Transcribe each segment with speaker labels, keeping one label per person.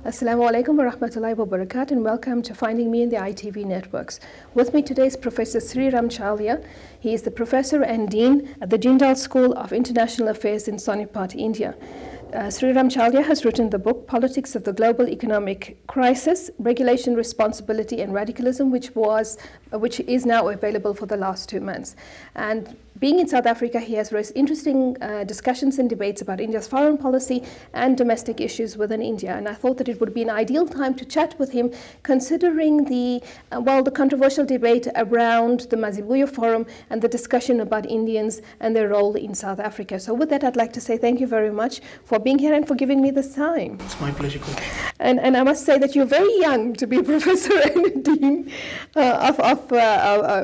Speaker 1: Assalamu alaikum wa rahmatullahi wa barakatuh, and welcome to Finding Me in the ITV networks. With me today is Professor Sree Chaulia. He is the Professor and Dean at the Jindal School of International Affairs in Sonipat, India. Sree Chaulia has written the book Politics of the Global Economic Crisis, Regulation, Responsibility and Radicalism, which is now available for the last 2 months. And being in South Africa, he has raised interesting discussions and debates about India's foreign policy and domestic issues within India. And I thought that it would be an ideal time to chat with him, considering the controversial debate around the Mazibuya Forum and the discussion about Indians and their role in South Africa. So with that, I'd like to say thank you very much for being here and for giving me this time.
Speaker 2: It's my pleasure.
Speaker 1: And I must say that you're very young to be a professor and a dean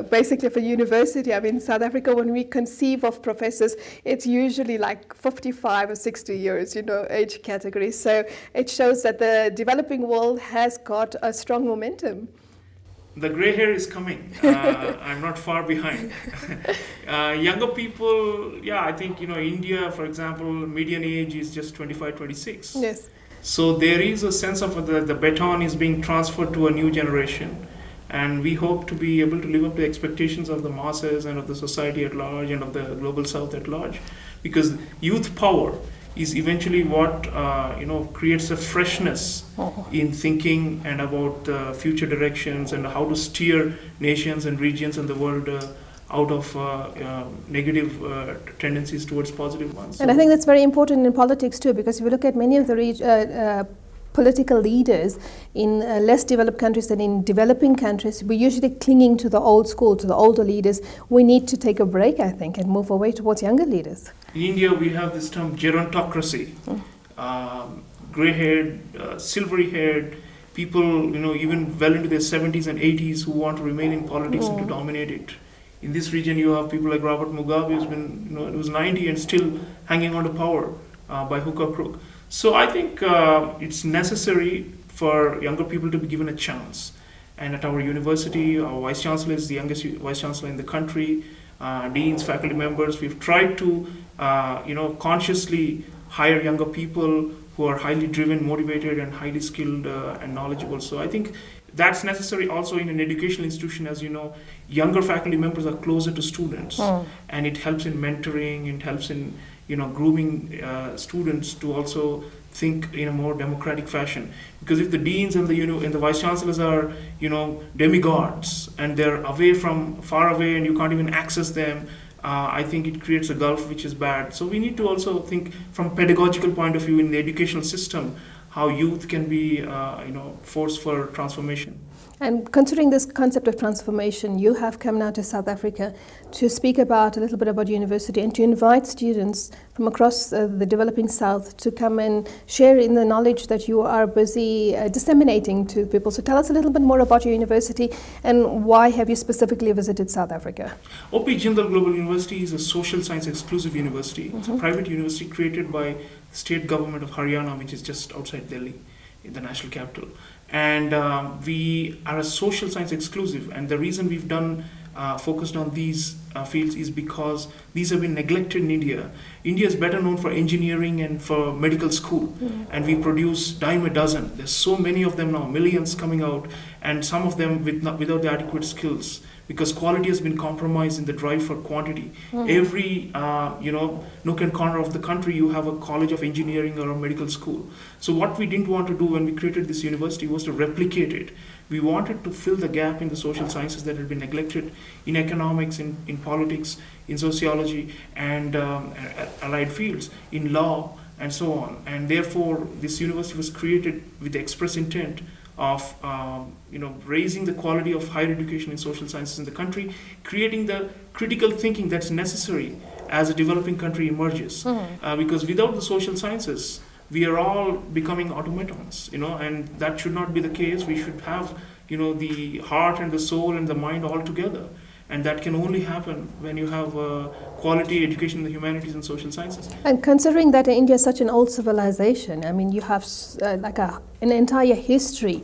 Speaker 1: basically of a university. I mean, in South Africa, when we conceive of professors, it's usually like 55 or 60 years, age category. So it shows that the developing world has got a strong momentum.
Speaker 2: The gray hair is coming. I'm not far behind. Younger people, I think, India, for example, median age is just 25, 26.
Speaker 1: Yes.
Speaker 2: So there is a sense of the baton is being transferred to a new generation. And we hope to be able to live up to the expectations of the masses and of the society at large and of the global south at large. Because youth power is eventually what creates a freshness in thinking and about future directions and how to steer nations and regions and the world out of negative tendencies towards positive ones.
Speaker 1: And I think that's very important in politics too, because if you look at many of the political leaders in less developed countries than in developing countries, we're usually clinging to the old school, to the older leaders. We need to take a break, I think, and move away towards younger leaders.
Speaker 2: In India, we have this term gerontocracy. Gray-haired, silvery-haired people, even well into their 70s and 80s who want to remain in politics and to dominate it. In this region, you have people like Robert Mugabe, who's been, it was 90 and still hanging on to power by hook or crook. So I think it's necessary for younger people to be given a chance. And at our university, our vice chancellor is the youngest vice chancellor in the country. Deans, faculty members, we've tried to, consciously hire younger people who are highly driven, motivated, and highly skilled and knowledgeable. So I think that's necessary also in an educational institution. As you know, younger faculty members are closer to students, and it helps in mentoring, it helps in grooming students to also think in a more democratic fashion. Because if the deans and the vice chancellors are demigods and they're far away and you can't even access them, I think it creates a gulf which is bad. So we need to also think from a pedagogical point of view in the educational system how youth can be force for transformation.
Speaker 1: And considering this concept of transformation, you have come now to South Africa to speak about a little bit about university and to invite students from across the developing South to come and share in the knowledge that you are busy disseminating to people. So tell us a little bit more about your university and why have you specifically visited South Africa?
Speaker 2: OP Jindal Global University is a social science exclusive university. It's a private university created by the state government of Haryana, which is just outside Delhi, in the national capital. And we are a social science exclusive, and the reason we've focused on these fields is because these have been neglected in India. India is better known for engineering and for medical school, and we produce dime a dozen. There's so many of them now, millions coming out, and some of them without the adequate skills, because quality has been compromised in the drive for quantity. Every nook and corner of the country, you have a college of engineering or a medical school. So what we didn't want to do when we created this university was to replicate it. We wanted to fill the gap in the social sciences that had been neglected in economics, in politics, in sociology, and allied fields, in law, and so on. And therefore, this university was created with the express intent of raising the quality of higher education in social sciences in the country, creating the critical thinking that's necessary as a developing country emerges. Because without the social sciences, we are all becoming automatons, and that should not be the case. We should have, the heart and the soul and the mind all together. And that can only happen when you have quality education in the humanities and social sciences.
Speaker 1: And considering that India is such an old civilization, I mean, you have an entire history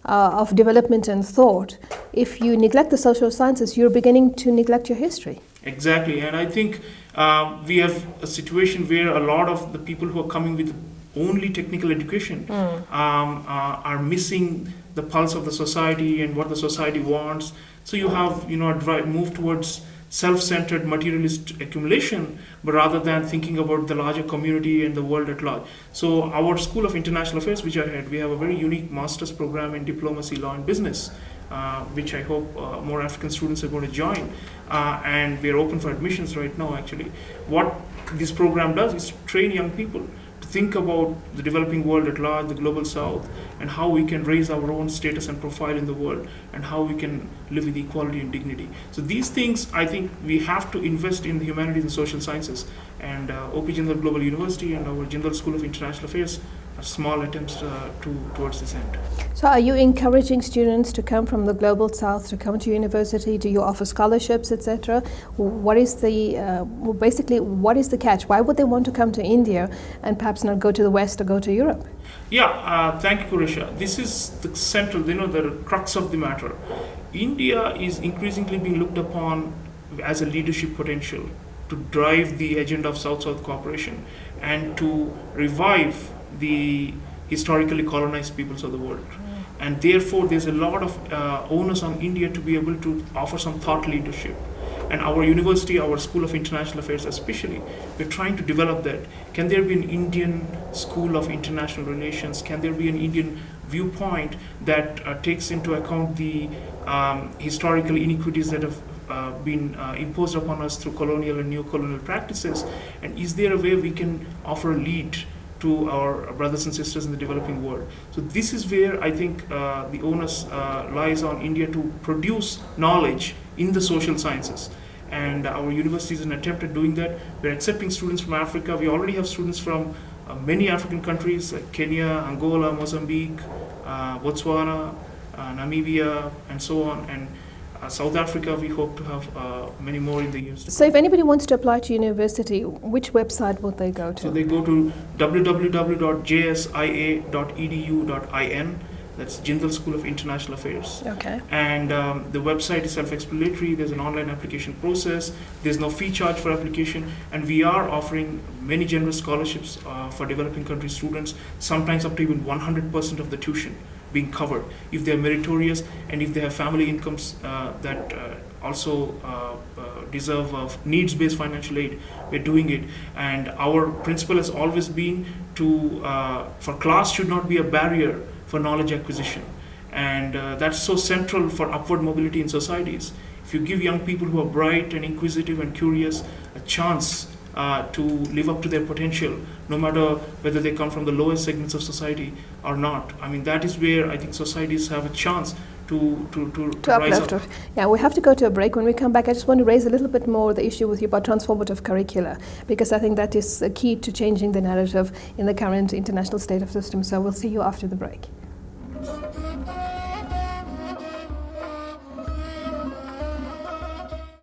Speaker 1: of development and thought. If you neglect the social sciences, you're beginning to neglect your history.
Speaker 2: Exactly, and I think we have a situation where a lot of the people who are coming with only technical education are missing the pulse of the society and what the society wants. So you have, a move towards self-centered materialist accumulation, but rather than thinking about the larger community and the world at large. So our School of International Affairs, which I head, we have a very unique master's program in diplomacy, law and business, which I hope more African students are going to join. And we are open for admissions right now, actually. What this program does is train young people to think about the developing world at large, the global south, and how we can raise our own status and profile in the world, and how we can live with equality and dignity. So these things, I think we have to invest in the humanities and social sciences. And OP Jindal Global University and our Jindal School of International Affairs are small attempts towards this end.
Speaker 1: So are you encouraging students to come from the global south to come to university? Do you offer scholarships, etc.? What is the, basically, what is the catch? Why would they want to come to India and perhaps not go to the West or go to Europe?
Speaker 2: Yeah, thank you, Kurisha. This is the central, the crux of the matter. India is increasingly being looked upon as a leadership potential to drive the agenda of South-South cooperation and to revive the historically colonized peoples of the world. And therefore, there's a lot of onus on India to be able to offer some thought leadership. And our university, our School of International Affairs especially, we're trying to develop that. Can there be an Indian School of International Relations? Can there be an Indian viewpoint that takes into account the historical inequities that have been imposed upon us through colonial and neo-colonial practices? And is there a way we can offer a lead to our brothers and sisters in the developing world? So this is where I think the onus lies on India to produce knowledge in the social sciences. And our university is an attempt at doing that. We're accepting students from Africa. We already have students from many African countries like Kenya, Angola, Mozambique, Botswana, Namibia, and so on. And South Africa, we hope to have many more in the years to come.
Speaker 1: So if anybody wants to apply to university, which website would they go to?
Speaker 2: So they go to www.jsia.edu.in. That's Jindal School of International Affairs.
Speaker 1: Okay.
Speaker 2: And the website is self-explanatory. There's an online application process. There's no fee charge for application. And we are offering many generous scholarships for developing country students, sometimes up to even 100% of the tuition being covered if they're meritorious and if they have family incomes that also deserve of needs-based financial aid. We're doing it, and our principle has always been to for class should not be a barrier for knowledge acquisition, and that's so central for upward mobility in societies. If you give young people who are bright and inquisitive and curious a chance to live up to their potential, no matter whether they come from the lowest segments of society or not. I mean, that is where I think societies have a chance to rise up.
Speaker 1: Yeah, we have to go to a break. When we come back, I just want to raise a little bit more the issue with you about transformative curricula, because I think that is a key to changing the narrative in the current international state of system. So we'll see you after the break.